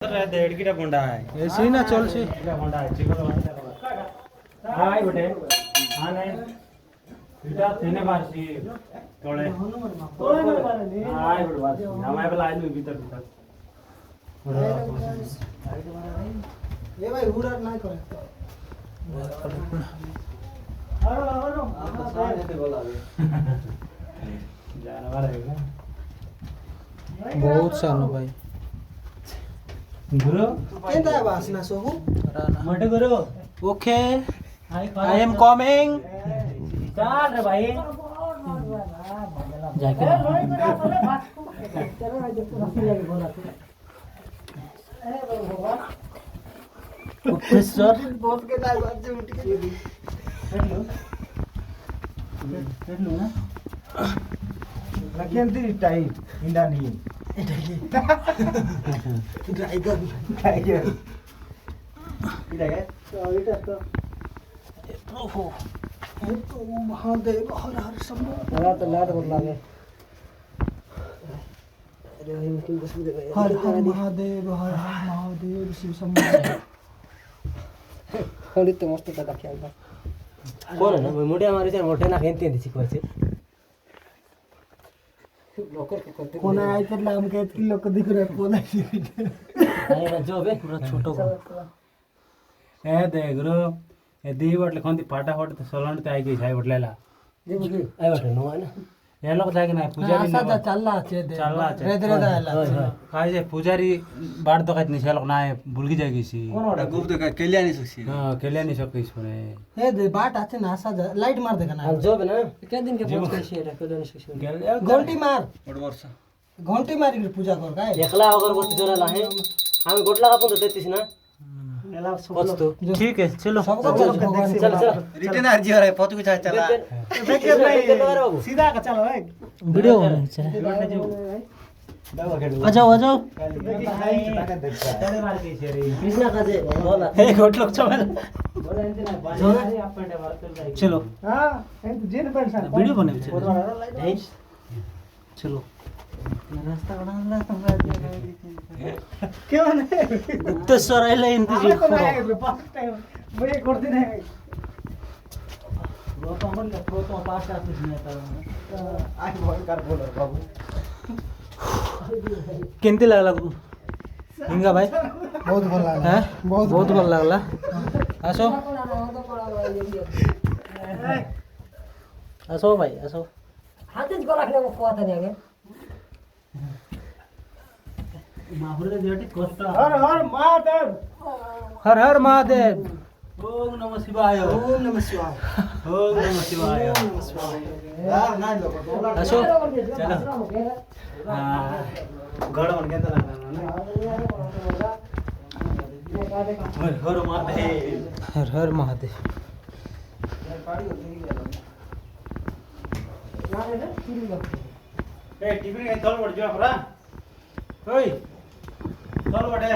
দেড়কিটা বন্ডা হয় এসি না চলছে এটা বন্ডা হয় চিকন হাই বটে আনে এটা তেনে বাসি তোলে হাই বড় বাসি আমায় বলা আইলু ভিতর ভিতর এ ভাই হুড়ার নাই করে जानवर है ना बहुत सानो भाई गुरु केंदा वासना सोहू मोटे गुरु ओके आई एम कमिंग चल रे भाई जाके प्रोफेसर बहुत के दाई बात जो उठ के हेलो ना लखनती टाइप इंडा नहीं टाइगर टाइगर इधर है इटा तो ओहो तो महादेव हर हर शंभो तो लाड बोल लागे अरे भाई मुझे बस भी दे हर हर महादेव शिव शंभो होली तो मस्त था ख्याल था कौन है ना मोटे हमारे से मोटे ना खेलते हैं दिसी कोई कोना आए थे हम के किलो को दिख रहा है कोना नहीं ना जो बे पूरा छोटो ए दे गुरु ए दी बटले कोंती फटाफट तो सोलंड ते आई गई छाई बटलेला ये मुझे आई बटले नो है ना ये लोग जाके ना पुजारी आसा दा चलला छे दे चलला रे रे आला काय जे पुजारी बाड तो कात निसे लोग ना भूलगी जागी सी कोन ओडा गुप्त का कल्याणी सुखी हां केले नहीं सकी सुने हे दे बाट आछे ना आसा लाइट मार देगा ना जो बे ना क्या दिन के पहुंच के शेर केले नहीं सकते गेल घंटी मार बड़ वर्ष घंटी मारी के पूजा कर काय एकला अगर बस जोला लाहे आम्ही गोटला का पण देतीस ना पचतो ठीक है चलो सबको भगवान चल चल रिटर्न अर्जी हो रहा है पहुंच कुछ चला सीधा का चलो भाई वीडियो आ जाओ कृष्णा का जे बोला हे गोट लोग चल चलो हां जेन पैसा वीडियो बने चलो रास्ता बना क्यों नहीं गुप्तेश्वर आइले इंतजार करो मुझे करते नहीं आज बहुत कर बोल बाबू केंती लागला हिंगा भाई बहुत भल लागला हैं बहुत भल लागला आसो आसो भाई आसो हाथेच को राखले को आता नहीं आगे माहुरे जेटी कोस्ता हर हर महादेव हर हर महादेव ओम नमः शिवाय ओम नमः शिवाय ओम नमः शिवाय यार ना लो आसो चलो हां गड़ बन गया था ना हर महादेव हर हर महादेव ए टिफिन के तल पड़ जो हमरा ओए तल पड़े